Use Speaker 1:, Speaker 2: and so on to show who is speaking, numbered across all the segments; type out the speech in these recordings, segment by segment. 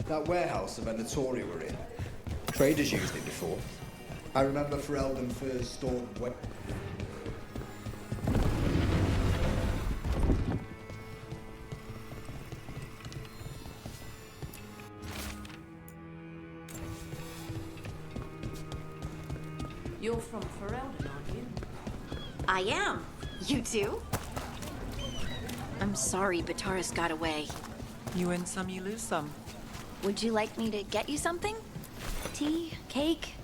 Speaker 1: That warehouse the Venatoria were in. Traders used it before. I remember Ferelden first stormed.
Speaker 2: You're from Ferelden, aren't you?
Speaker 3: I am. You too? I'm sorry Bataris got away.
Speaker 4: You win some, you lose some.
Speaker 3: Would you like me to get you something? Tea? Cake?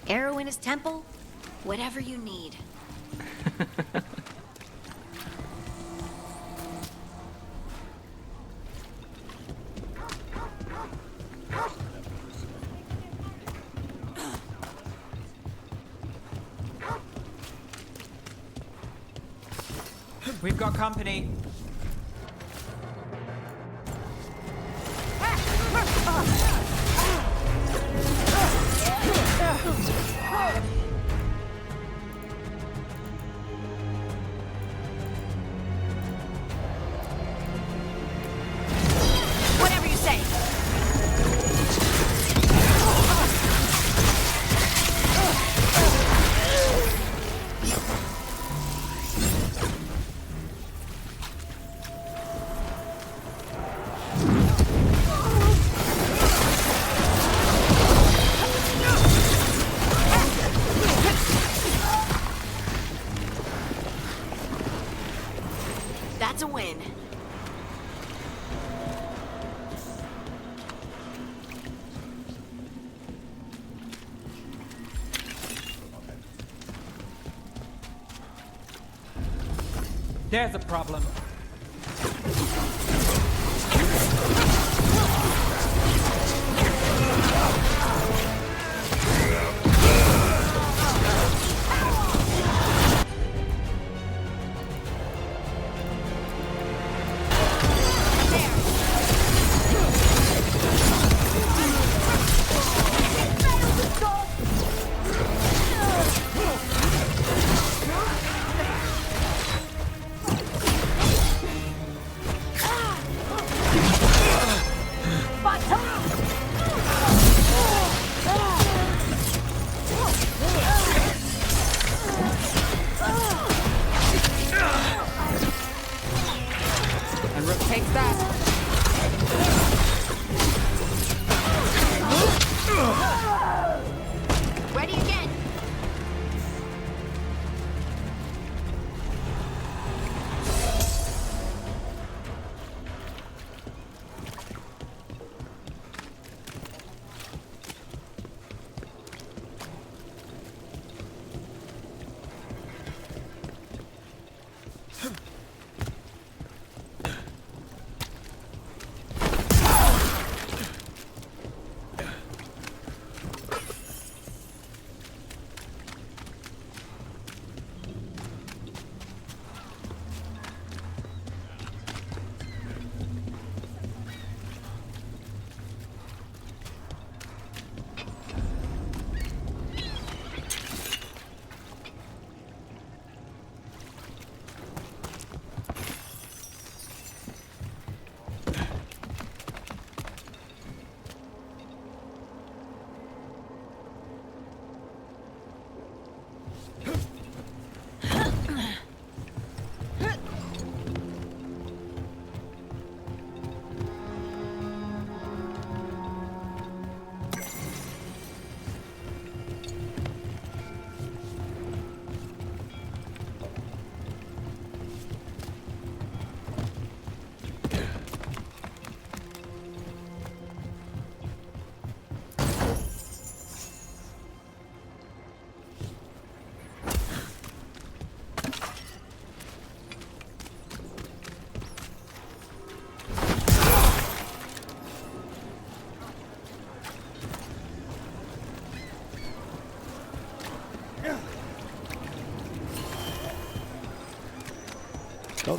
Speaker 3: Arrow in his temple? Whatever you need.
Speaker 4: We've got company.
Speaker 3: Whatever you say. That's a win.
Speaker 4: There's a problem. And Rook takes that.
Speaker 3: Ready again.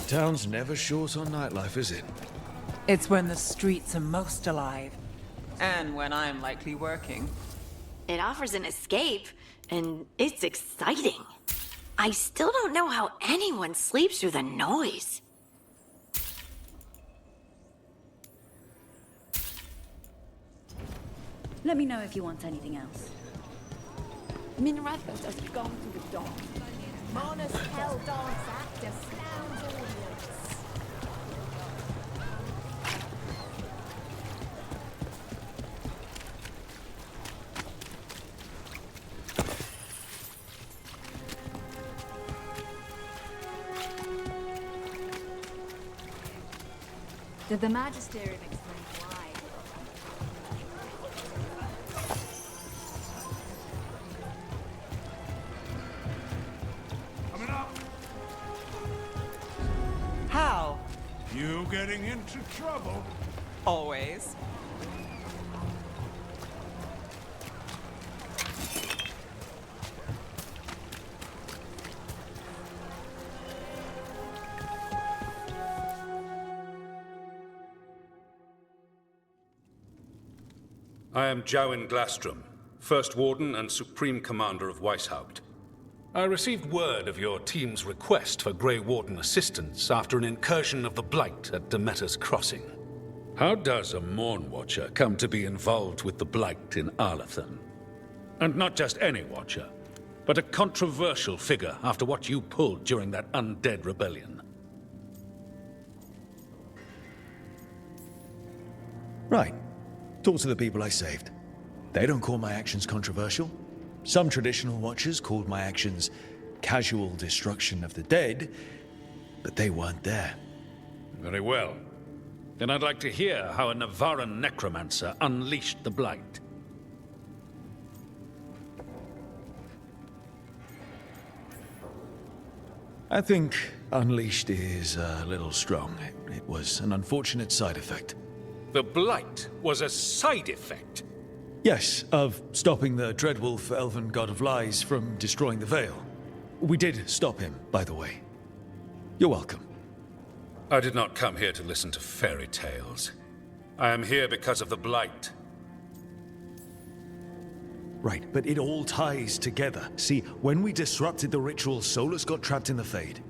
Speaker 5: Town's never short on nightlife, is it?
Speaker 4: It's when the streets are most alive. And when I'm likely working.
Speaker 3: It offers an escape, and it's exciting. I still don't know how anyone sleeps through the noise.
Speaker 6: Let me know if you want anything else.
Speaker 2: Minrathos has gone to the dawn. Mona's hell dance act astounds audience.
Speaker 6: Did the Magisterium explain why?
Speaker 7: Coming up.
Speaker 4: How?
Speaker 7: You getting into trouble?
Speaker 4: Always.
Speaker 8: I am Jowen Glastrom, First Warden and Supreme Commander of Weishaupt. I received word of your team's request for Grey Warden assistance after an incursion of the Blight at Demeter's Crossing. How does a Morn Watcher come to be involved with the Blight in Arlathan? And not just any Watcher, but a controversial figure after what you pulled during that undead rebellion.
Speaker 5: Right. Talk to the people I saved. They don't call my actions controversial. Some traditional watchers called my actions casual destruction of the dead, but they weren't there.
Speaker 8: Very well. Then I'd like to hear how a Navaran necromancer unleashed the Blight.
Speaker 5: I think unleashed is a little strong. It was an unfortunate side effect.
Speaker 8: The Blight was a side effect.
Speaker 5: Yes, of stopping the Dreadwolf Elven God of Lies from destroying the Veil. We did stop him, by the way. You're welcome.
Speaker 8: I did not come here to listen to fairy tales. I am here because of the Blight.
Speaker 5: Right, but it all ties together. See, when we disrupted the ritual, Solus got trapped in the Fade.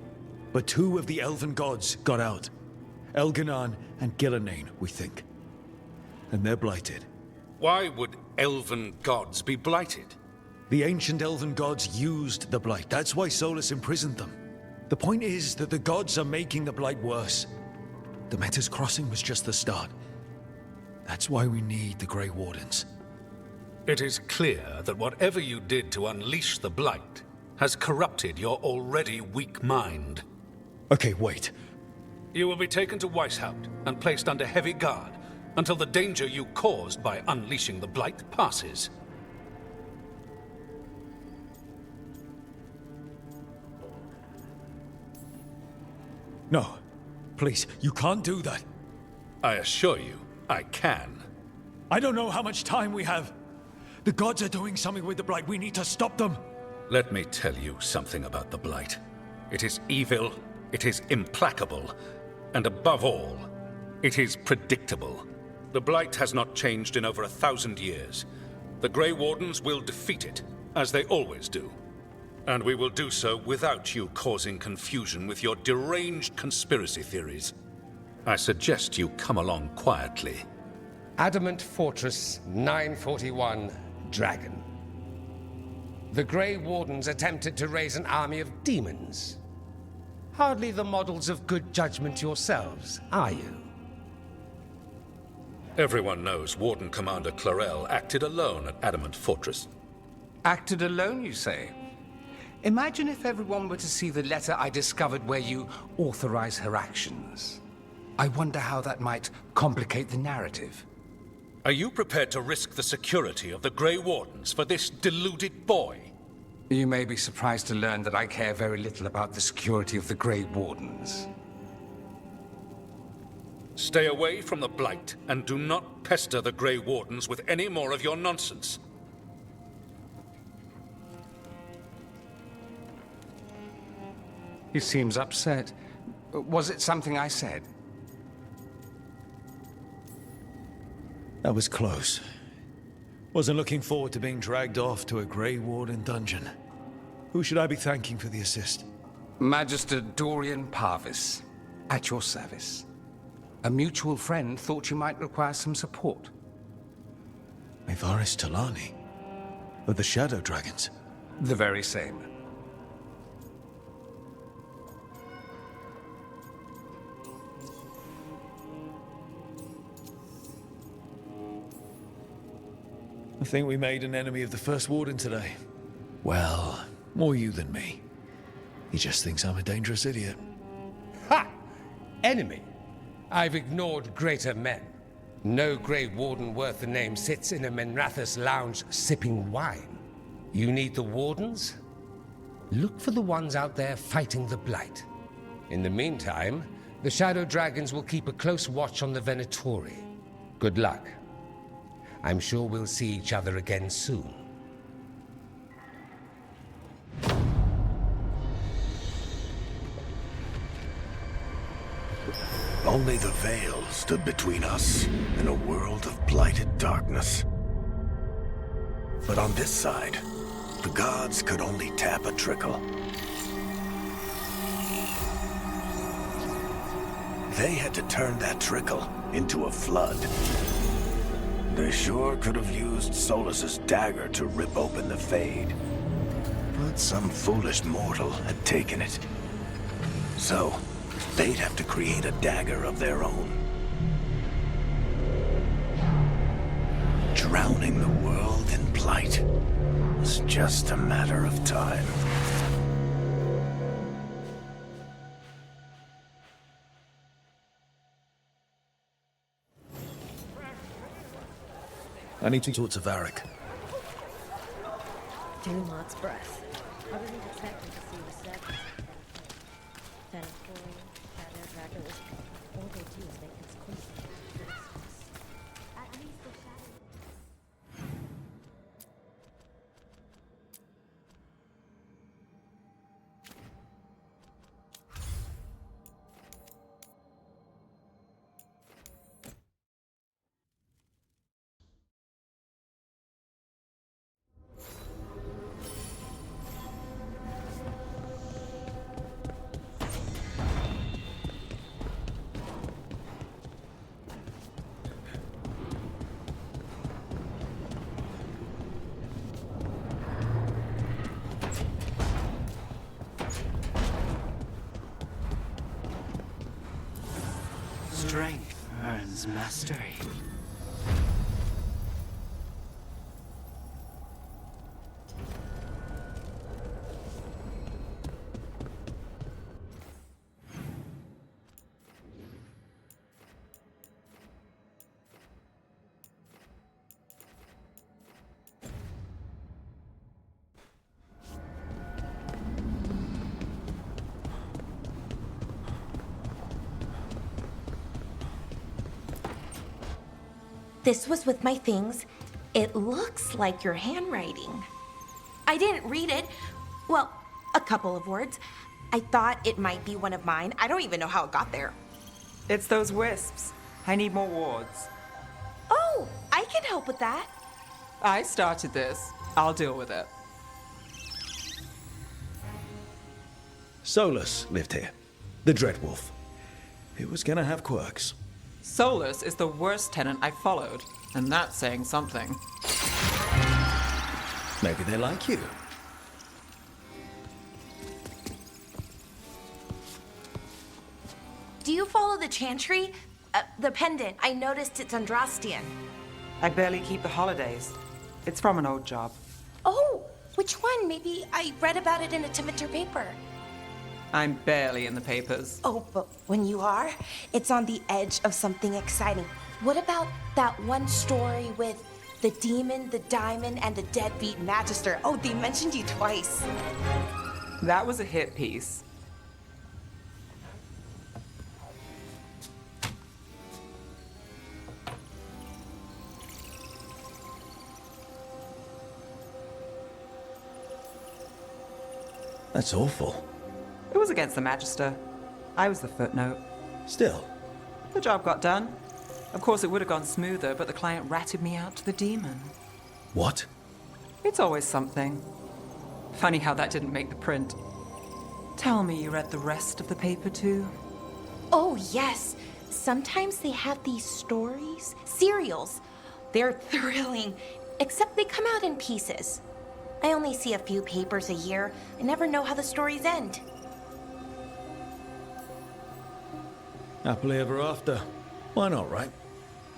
Speaker 5: But two of the Elven gods got out. Elganan and Gillanane, we think. And they're blighted.
Speaker 8: Why would Elven gods be blighted?
Speaker 5: The ancient Elven gods used the Blight. That's why Solus imprisoned them. The point is that the gods are making the Blight worse. Demeter's Crossing was just the start. That's why we need the Grey Wardens.
Speaker 8: It is clear that whatever you did to unleash the Blight has corrupted your already weak mind.
Speaker 5: Okay, wait.
Speaker 8: You will be taken to Weishaupt and placed under heavy guard until the danger you caused by unleashing the Blight passes.
Speaker 5: No. Please, you can't do that.
Speaker 8: I assure you, I can.
Speaker 5: I don't know how much time we have. The gods are doing something with the Blight. We need to stop them.
Speaker 8: Let me tell you something about the Blight. It is evil, it is implacable, and above all, it is predictable. The Blight has not changed in over 1,000 years. The Grey Wardens will defeat it, as they always do. And we will do so without you causing confusion with your deranged conspiracy theories. I suggest you come along quietly.
Speaker 9: Adamant Fortress 941, Dragon. The Grey Wardens attempted to raise an army of demons. Hardly the models of good judgment yourselves, are you?
Speaker 8: Everyone knows Warden Commander Clarel acted alone at Adamant Fortress.
Speaker 9: Acted alone, you say? Imagine if everyone were to see the letter I discovered where you authorize her actions. I wonder how that might complicate the narrative.
Speaker 8: Are you prepared to risk the security of the Grey Wardens for this deluded boy?
Speaker 9: You may be surprised to learn that I care very little about the security of the Grey Wardens.
Speaker 8: Stay away from the Blight, and do not pester the Grey Wardens with any more of your nonsense.
Speaker 9: He seems upset. Was it something I said?
Speaker 5: That was close. Wasn't looking forward to being dragged off to a Grey Warden dungeon. Who should I be thanking for the assist?
Speaker 9: Magister Dorian Parvis, at your service. A mutual friend thought you might require some support.
Speaker 5: Evaris Talani? Of the Shadow Dragons?
Speaker 9: The very same.
Speaker 5: I think we made an enemy of the First Warden today. Well, more you than me. He just thinks I'm a dangerous idiot.
Speaker 9: Ha! Enemy? I've ignored greater men. No Grey Warden worth the name sits in a Menrathus lounge sipping wine. You need the Wardens? Look for the ones out there fighting the Blight. In the meantime, the Shadow Dragons will keep a close watch on the Venatori. Good luck. I'm sure we'll see each other again soon.
Speaker 10: Only the veil stood between us and a world of blighted darkness. But on this side, the gods could only tap a trickle. They had to turn that trickle into a flood. They sure could have used Solus's dagger to rip open the Fade. But some foolish mortal had taken it. So, they'd have to create a dagger of their own. Drowning the world in blight was just a matter of time.
Speaker 5: I need to talk to Varric.
Speaker 11: Dumont's breath. I wasn't expecting to see the servants. Venatori, Shadow Dragons. All they do is make us constantly.
Speaker 2: At least the shadow.
Speaker 12: Strength earns mastery.
Speaker 13: This was with my things. It looks like your handwriting. I didn't read it. Well, a couple of words. I thought it might be one of mine. I don't even know how it got there.
Speaker 4: It's those wisps. I need more wards.
Speaker 13: Oh, I can help with that.
Speaker 4: I started this. I'll deal with it.
Speaker 5: Solus lived here. The Dreadwolf. It was gonna have quirks.
Speaker 4: Solus is the worst tenant I followed, and that's saying something.
Speaker 5: Maybe they like you.
Speaker 13: Do you follow the chantry? The pendant. I noticed it's Andrastian.
Speaker 4: I barely keep the holidays. It's from an old job.
Speaker 13: Oh, which one? Maybe I read about it in a Timiter paper.
Speaker 4: I'm barely in the papers.
Speaker 13: Oh, but when you are, it's on the edge of something exciting. What about that one story with the demon, the diamond, and the deadbeat magister? Oh, they mentioned you twice.
Speaker 4: That was a hit piece.
Speaker 5: That's awful.
Speaker 4: It was against the Magister. I was the footnote.
Speaker 5: Still.
Speaker 4: The job got done. Of course, it would have gone smoother, but the client ratted me out to the demon.
Speaker 5: What?
Speaker 4: It's always something. Funny how that didn't make the print. Tell me you read the rest of the paper too?
Speaker 13: Oh, yes. Sometimes they have these stories, serials. They're thrilling except they come out in pieces. I only see a few papers a year. I never know how the stories end.
Speaker 5: Happily ever after. Why not, right?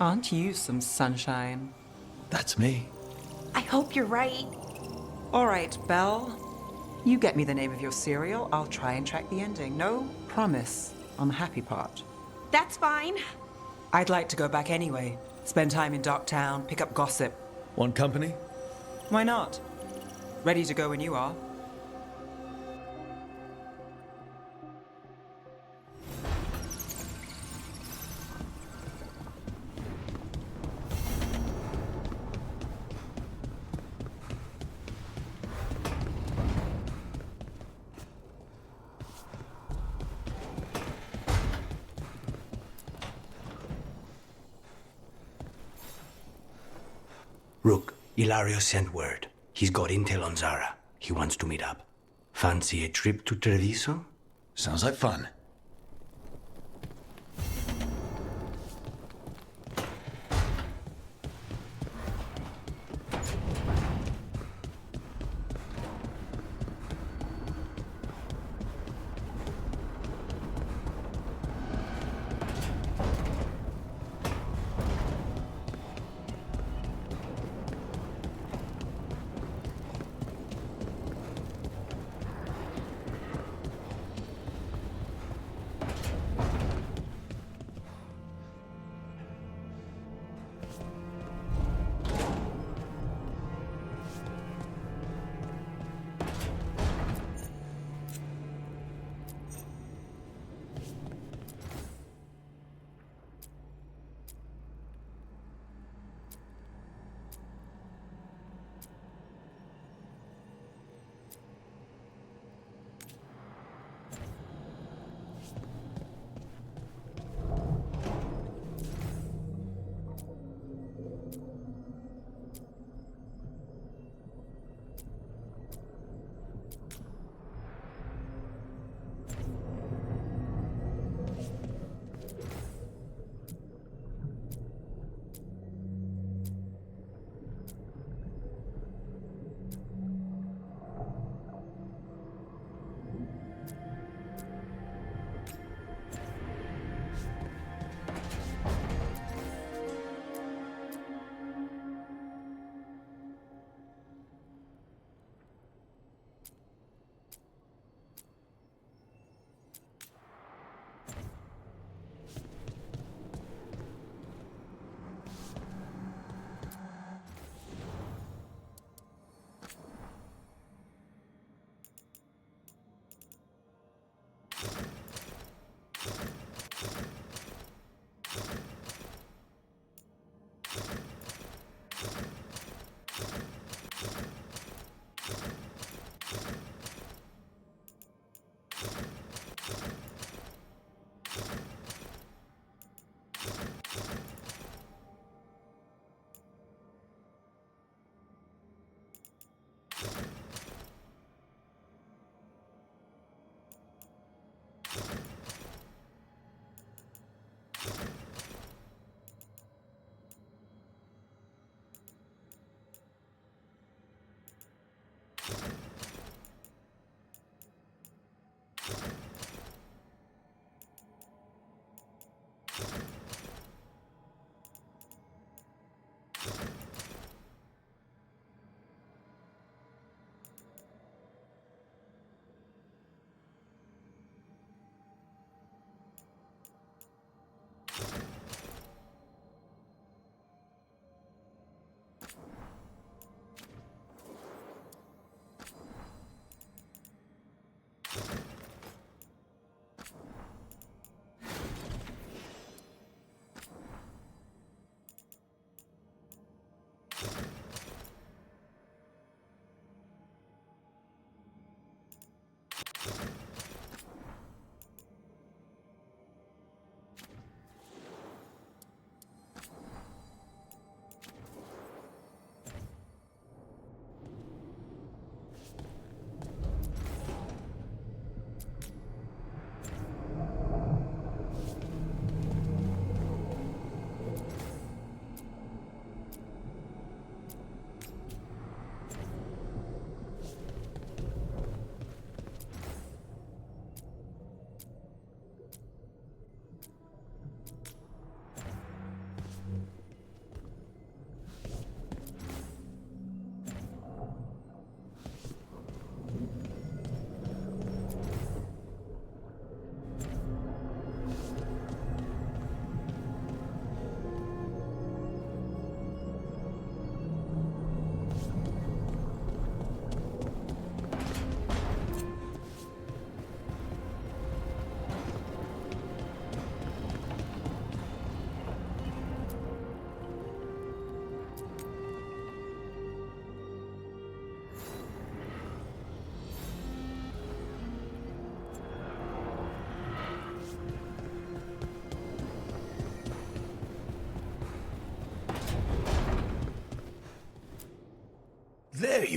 Speaker 4: Aren't you some sunshine?
Speaker 5: That's me.
Speaker 13: I hope you're right.
Speaker 4: All right, Belle. You get me the name of your cereal, I'll try and track the ending. No promise on the happy part.
Speaker 13: That's fine.
Speaker 4: I'd like to go back anyway. Spend time in Darktown, pick up gossip.
Speaker 5: Want company?
Speaker 4: Why not? Ready to go when you are.
Speaker 12: Rook, Ilario sent word. He's got intel on Zara. He wants to meet up. Fancy a trip to Treviso?
Speaker 5: Sounds like fun.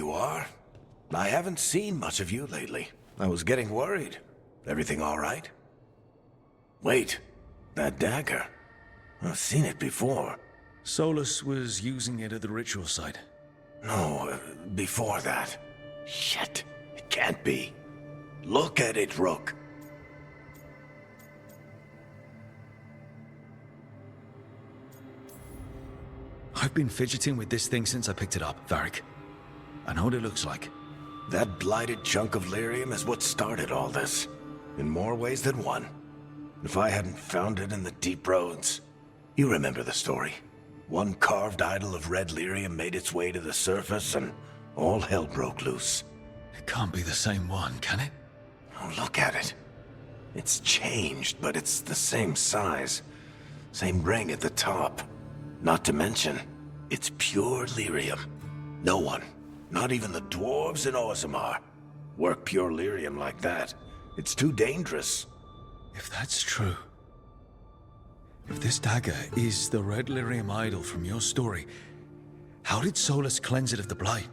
Speaker 10: you are. I haven't seen much of you lately. I was getting worried. Everything all right? Wait, that dagger. I've seen it before.
Speaker 5: Solus was using it at the ritual site.
Speaker 10: No, before that. Shit, it can't be. Look at it, Rook.
Speaker 5: I've been fidgeting with this thing since I picked it up, Varric. I know what it looks like.
Speaker 10: That blighted chunk of lyrium is what started all this. In more ways than one. If I hadn't found it in the deep roads. You remember the story. One carved idol of red lyrium made its way to the surface and all hell broke loose.
Speaker 5: It can't be the same one, can it?
Speaker 10: Oh, look at it. It's changed, but it's the same size. Same ring at the top. Not to mention, it's pure lyrium. No one, not even the dwarves in Orzammar, work pure lyrium like that. It's too dangerous.
Speaker 5: If that's true... If this dagger is the red lyrium idol from your story, how did Solus cleanse it of the blight?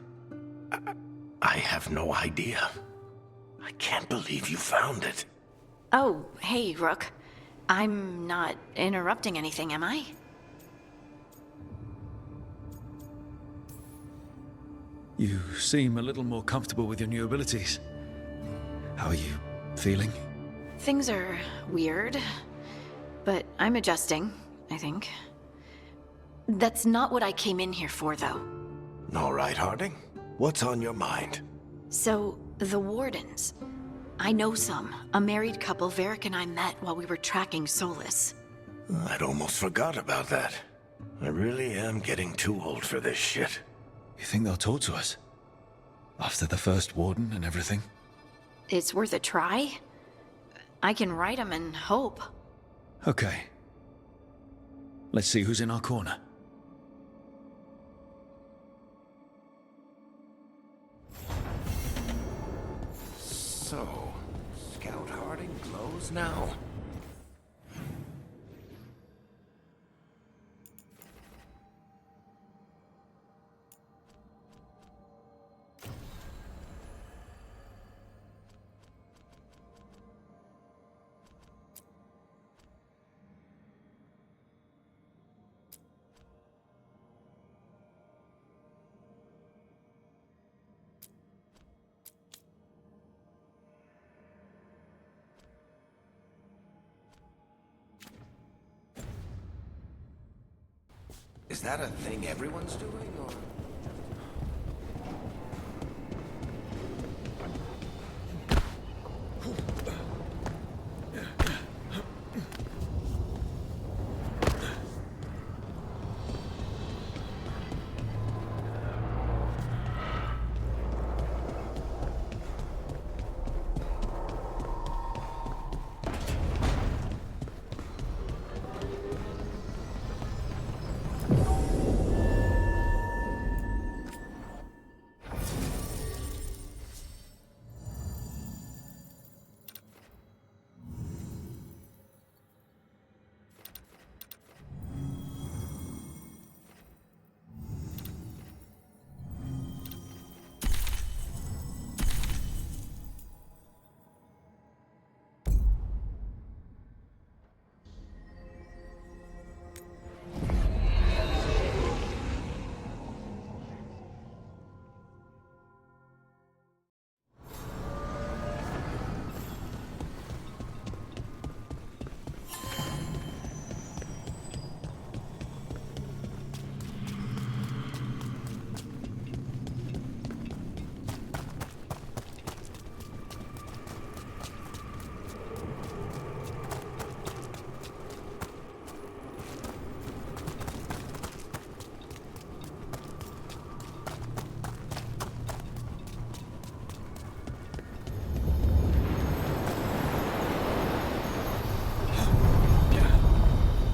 Speaker 10: I have no idea. I can't believe you found it.
Speaker 3: Oh, hey, Rook. I'm not interrupting anything, am I?
Speaker 5: You seem a little more comfortable with your new abilities. How are you feeling?
Speaker 3: Things are weird, but I'm adjusting, I think. That's not what I came in here for, though.
Speaker 10: All right, Harding. What's on your mind?
Speaker 3: So, the Wardens. I know some. A married couple Varric and I met while we were tracking Solus.
Speaker 10: I'd almost forgot about that. I really am getting too old for this shit.
Speaker 5: You think they'll talk to us? After the first Warden and everything?
Speaker 3: It's worth a try. I can write them and hope.
Speaker 5: Okay. Let's see who's in our corner.
Speaker 10: So, Scout Harding glows now. Is that a thing everyone's doing, or...?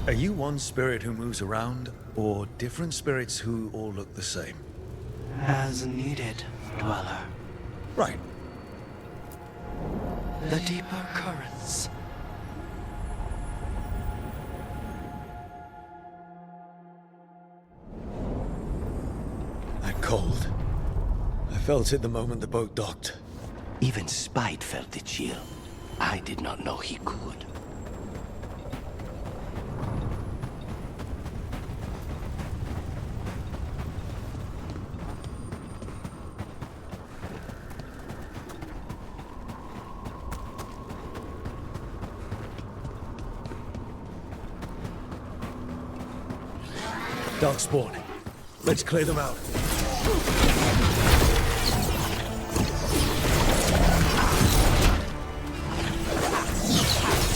Speaker 5: Are you one spirit who moves around, or different spirits who all look the same?
Speaker 12: As needed, Dweller.
Speaker 5: Right.
Speaker 12: The deeper currents.
Speaker 5: That cold. I felt it the moment the boat docked.
Speaker 10: Even Spite felt the chill. I did not know he could.
Speaker 5: Darkspawn. Let's clear them out.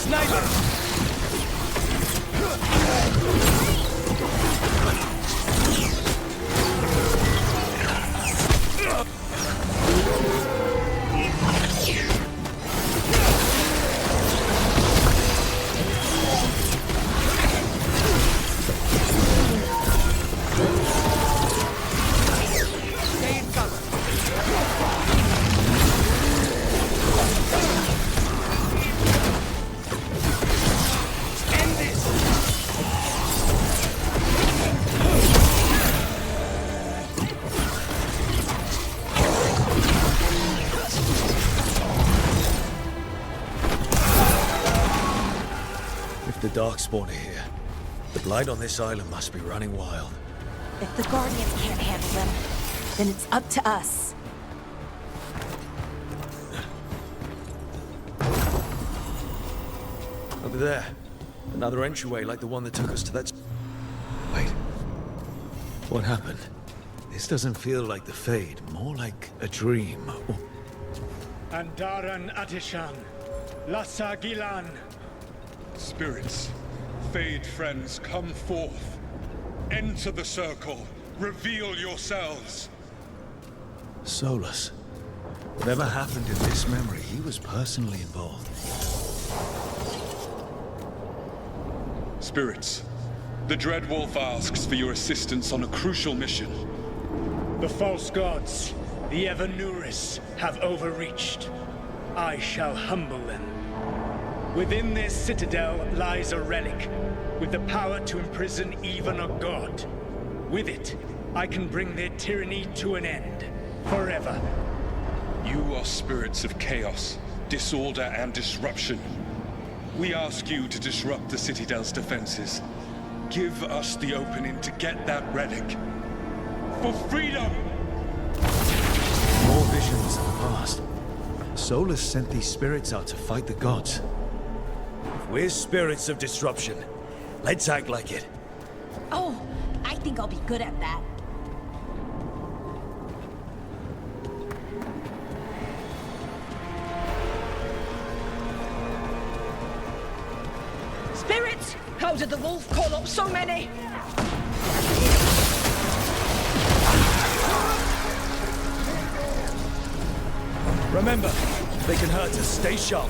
Speaker 5: Sniper! Darkspawn are here. The blight on this island must be running wild.
Speaker 13: If the Guardians can't handle them, then it's up to us.
Speaker 5: Over there. Another entryway like the one that took us to that... Wait. What happened? This doesn't feel like the Fade, more like a dream. Oh.
Speaker 14: Andaran Atishan, Lassa Gilan.
Speaker 7: Spirits, Fade friends, come forth. Enter the circle. Reveal yourselves.
Speaker 5: Solus. Whatever happened in this memory, he was personally involved.
Speaker 7: Spirits, the Dread Wolf asks for your assistance on a crucial mission.
Speaker 14: The false gods, the Evanuris, have overreached. I shall humble them. Within this citadel lies a relic, with the power to imprison even a god. With it, I can bring their tyranny to an end, forever.
Speaker 7: You are spirits of chaos, disorder, and disruption. We ask you to disrupt the citadel's defenses. Give us the opening to get that relic. For freedom!
Speaker 5: More visions of the past. Solus sent these spirits out to fight the gods. If we're spirits of disruption, let's act like it.
Speaker 6: Oh, I think I'll be good at that.
Speaker 15: Spirits! How did the wolf call up so many?
Speaker 5: Remember, they can hurt us. Stay sharp.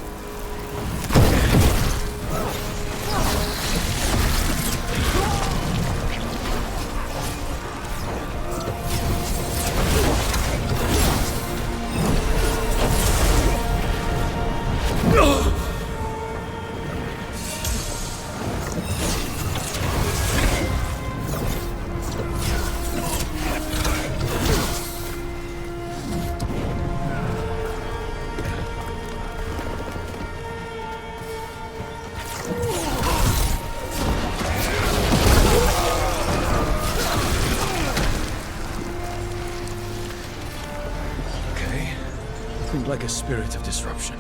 Speaker 5: Like a spirit of disruption.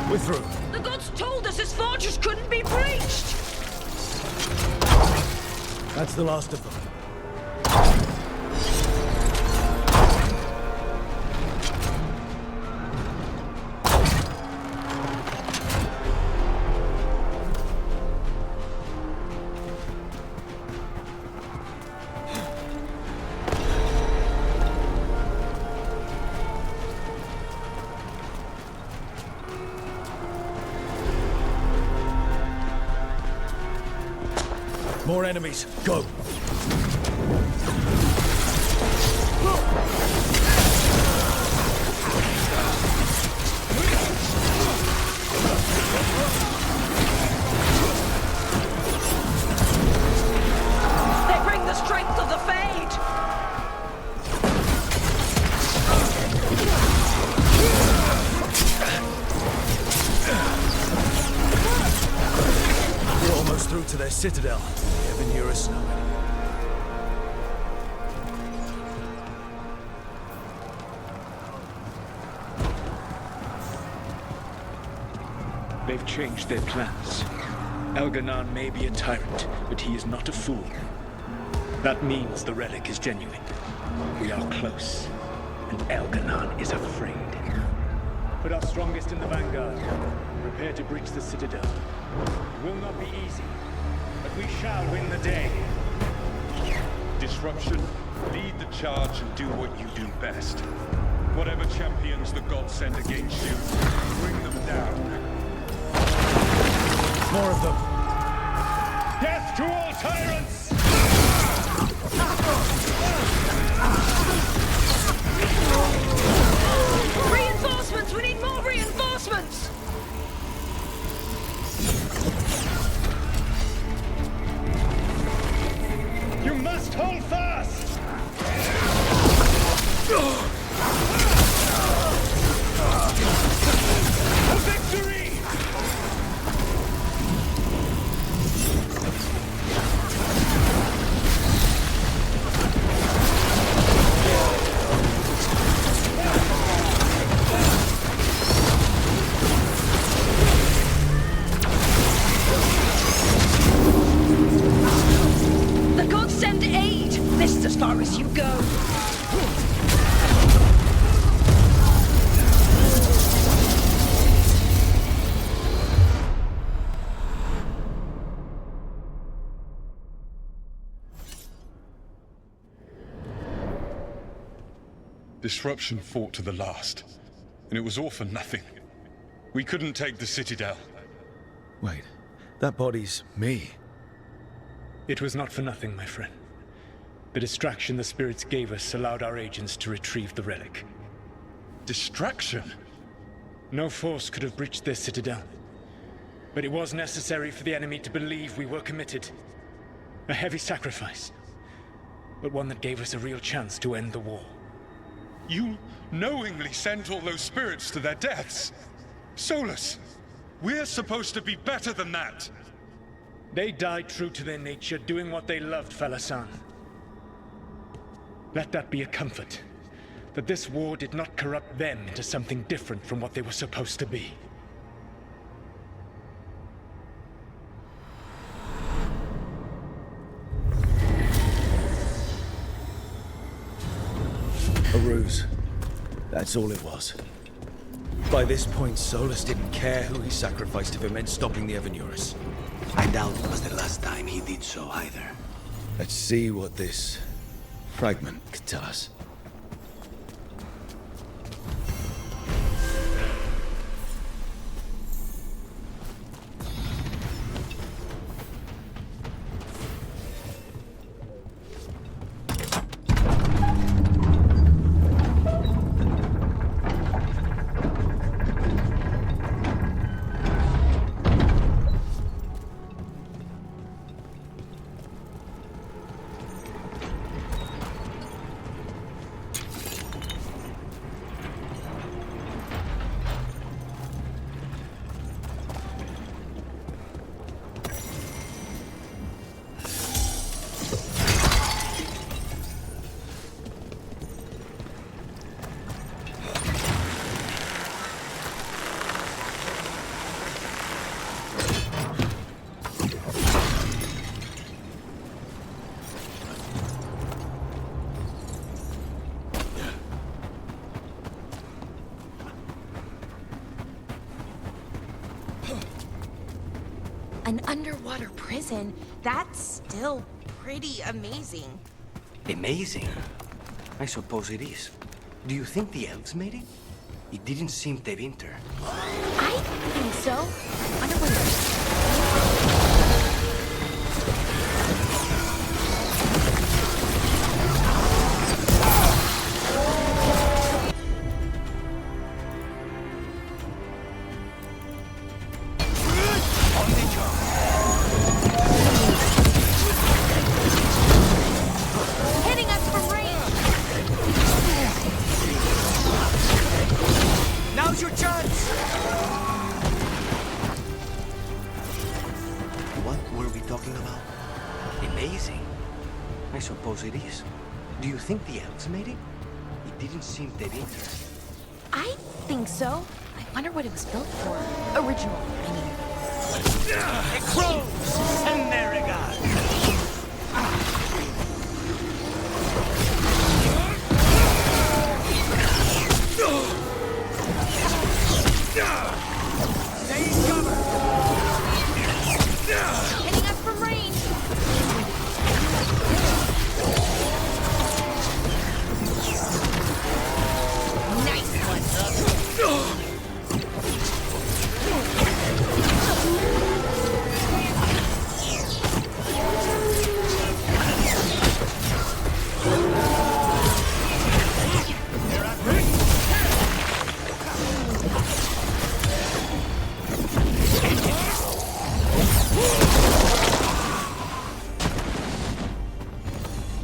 Speaker 5: We're through.
Speaker 15: The gods told us his fortress couldn't be breached!
Speaker 5: That's the last of them. More enemies. Go!
Speaker 15: They bring the strength of the Fae!
Speaker 5: Citadel. Evan Eurus know it.
Speaker 14: They've changed their plans. Elganon may be a tyrant, but he is not a fool. That means the relic is genuine. We are close, and Elganon is afraid. Put our strongest in the vanguard. Prepare to breach the Citadel. It will not be easy, but we shall win the day.
Speaker 7: Disruption, lead the charge and do what you do best. Whatever champions the gods send against you, bring them down.
Speaker 5: More of them.
Speaker 14: Death to all tyrants!
Speaker 15: Reinforcements! We need more reinforcements!
Speaker 14: You must hold fast! For victory!
Speaker 15: The gods send aid! This is as far as you go.
Speaker 7: Disruption fought to the last, and it was all for nothing. We couldn't take the Citadel.
Speaker 5: Wait, that body's me.
Speaker 14: It was not for nothing, my friend. The distraction the spirits gave us allowed our agents to retrieve the relic.
Speaker 7: Distraction?
Speaker 14: No force could have breached this Citadel. But it was necessary for the enemy to believe we were committed. A heavy sacrifice, but one that gave us a real chance to end the war.
Speaker 7: You knowingly sent all those spirits to their deaths. Solus, we're supposed to be better than that.
Speaker 14: They died true to their nature, doing what they loved, Falasan. Let that be a comfort, that this war did not corrupt them into something different from what they were supposed to be.
Speaker 5: A ruse. That's all it was. By this point, Solus didn't care who he sacrificed if it meant stopping the Evan Eurus.
Speaker 12: I doubt it was the last time he did so either.
Speaker 5: Let's see what this fragment could tell us.
Speaker 13: An underwater prison? That's still pretty amazing.
Speaker 12: Amazing? I suppose it is. Do you think the elves made it? It didn't seem to winter.
Speaker 13: I think so. Underwater.
Speaker 12: Now's your chance! What were we talking about? amazing. I suppose it is. Do you think the elves made it? It didn't seem that interesting.
Speaker 13: I think so. I wonder what it was built for. Original, I mean.
Speaker 12: It grows! And there it goes!
Speaker 2: Stay cover! Hitting us from range! Nice one, Hook!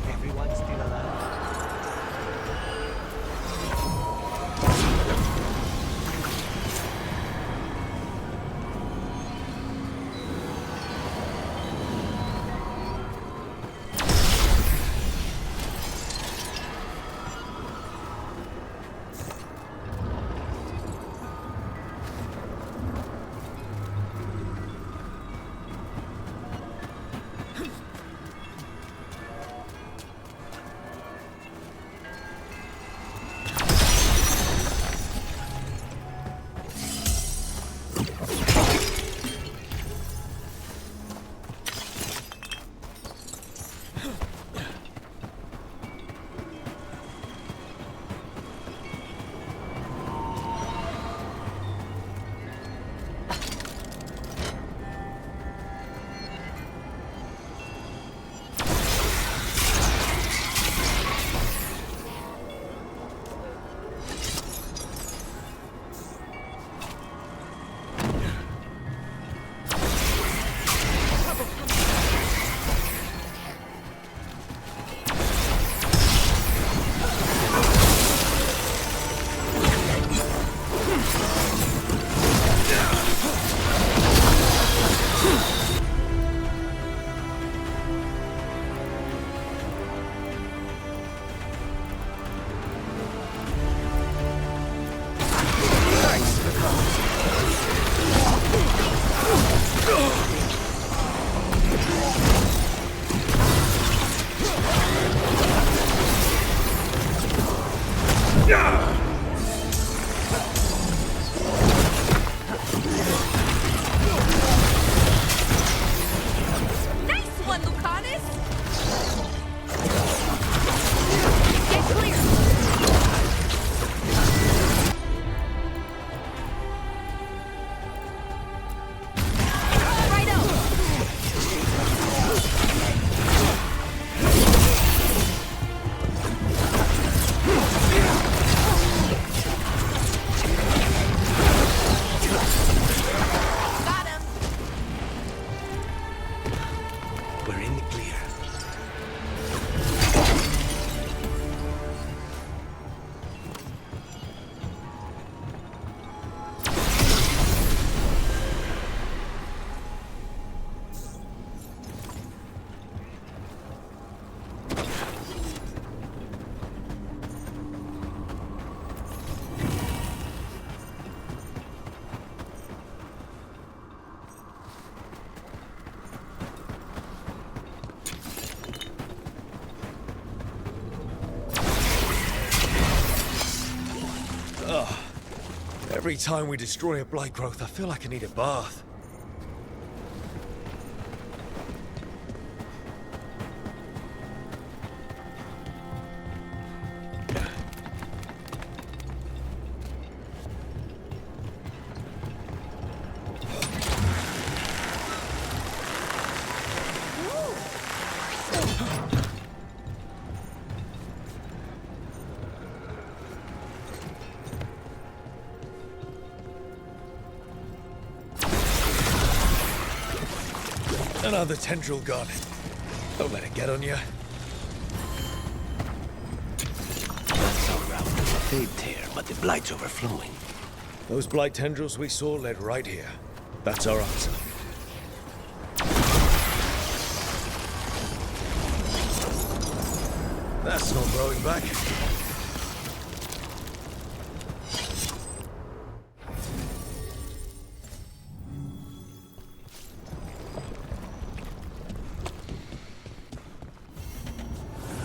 Speaker 12: Everyone's still alive.
Speaker 5: Every time we destroy a blight growth, I feel like I need a bath. Another tendril gone. Don't let it get on you.
Speaker 10: That's all around the fade tear, but the blight's overflowing.
Speaker 5: Those blight tendrils we saw led right here. That's our answer. That's not growing back.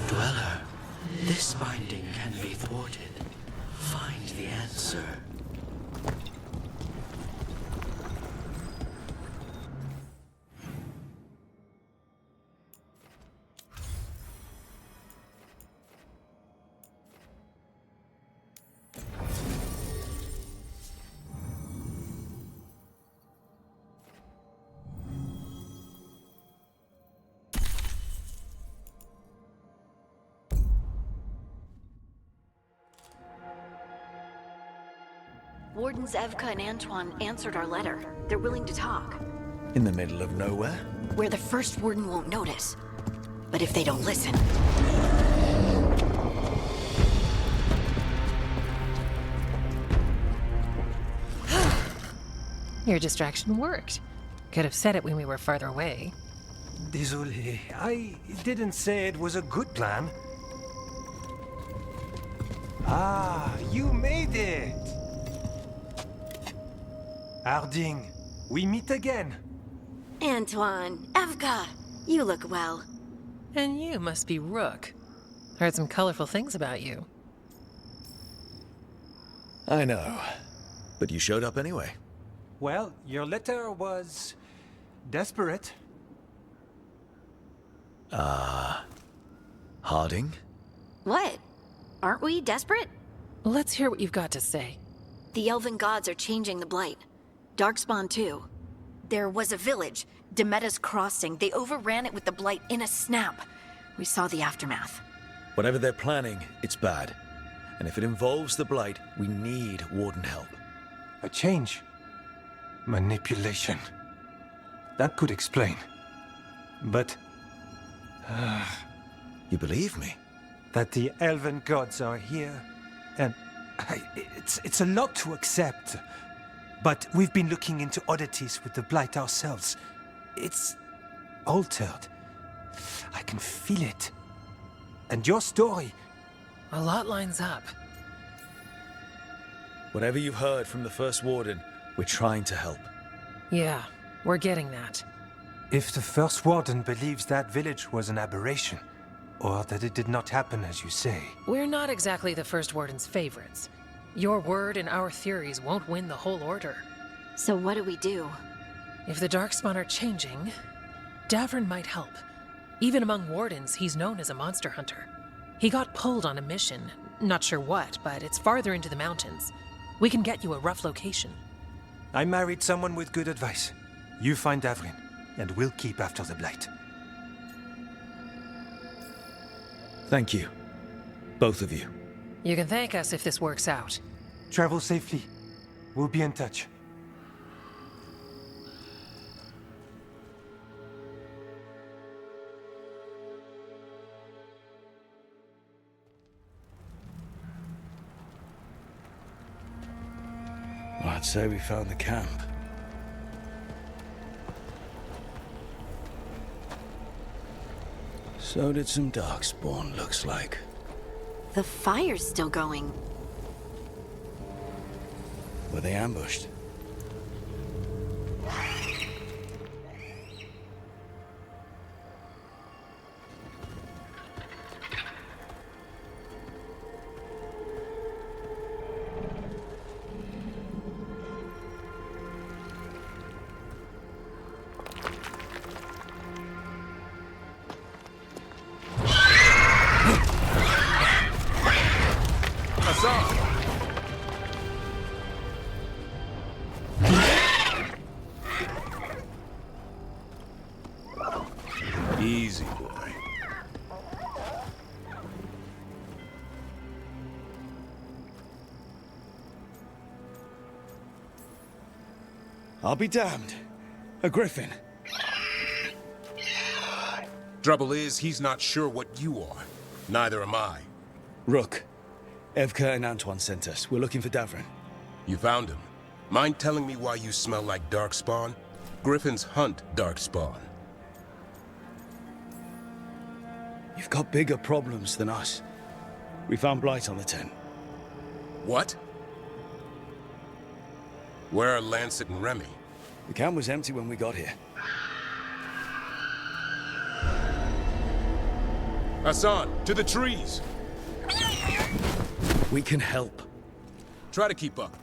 Speaker 12: Dweller, this binding can be thwarted. Find the answer.
Speaker 3: Wardens Evka and Antoine answered our letter. They're willing to talk.
Speaker 5: In the middle of nowhere?
Speaker 3: Where the first warden won't notice. But if they don't listen...
Speaker 16: Your distraction worked. Could have said it when we were farther away.
Speaker 17: Désolé, I didn't say it was a good plan. Ah, you made it! Harding, we meet again.
Speaker 3: Antoine, Evka, you look well.
Speaker 16: And you must be Rook. Heard some colorful things about you.
Speaker 5: I know. But you showed up anyway.
Speaker 17: Well, your letter was... desperate.
Speaker 5: Harding?
Speaker 3: What? Aren't we desperate?
Speaker 16: Let's hear what you've got to say.
Speaker 3: The elven gods are changing the Blight. Darkspawn too. There was a village, Demeda's Crossing. They overran it with the Blight in a snap. We saw the aftermath.
Speaker 5: Whatever they're planning, it's bad. And if it involves the Blight, we need Warden help.
Speaker 17: A change. Manipulation. That could explain. But...
Speaker 5: You believe me?
Speaker 17: That the elven gods are here, and... it's a lot to accept. But we've been looking into oddities with the Blight ourselves. It's... altered. I can feel it. And your story...
Speaker 16: A lot lines up.
Speaker 5: Whatever you've heard from the First Warden, we're trying to help.
Speaker 16: Yeah, we're getting that.
Speaker 17: If the First Warden believes that village was an aberration, or that it did not happen as you say...
Speaker 16: We're not exactly the First Warden's favorites. Your word and our theories won't win the whole order.
Speaker 3: So what do we do?
Speaker 16: If the Darkspawn are changing, Davrin might help. Even among Wardens, he's known as a monster hunter. He got pulled on a mission. Not sure what, but it's farther into the mountains. We can get you a rough location.
Speaker 17: I married someone with good advice. You find Davrin, and we'll keep after the Blight.
Speaker 5: Thank you. Both of you.
Speaker 16: You can thank us if this works out.
Speaker 17: Travel safely. We'll be in touch.
Speaker 5: Well, I'd say we found the camp. So did some Darkspawn, looks like.
Speaker 3: The fire's still going.
Speaker 5: Were they ambushed?
Speaker 10: Easy, boy.
Speaker 5: I'll be damned. A griffin.
Speaker 18: Trouble is, he's not sure what you are. Neither am I.
Speaker 5: Rook. Evka and Antoine sent us. We're looking for Davrin.
Speaker 18: You found him. Mind telling me why you smell like Darkspawn? Griffins hunt Darkspawn.
Speaker 5: You've got bigger problems than us. We found blight on the tent.
Speaker 18: What? Where are Lancet and Remy?
Speaker 5: The camp was empty when we got here.
Speaker 18: Hassan, to the trees!
Speaker 5: We can help.
Speaker 18: Try to keep up.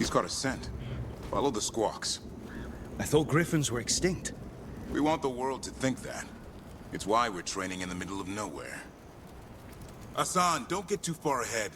Speaker 19: He's got a scent. Follow the squawks.
Speaker 5: I thought griffins were extinct.
Speaker 19: We want the world to think that. It's why we're training in the middle of nowhere. Hassan, don't get too far ahead.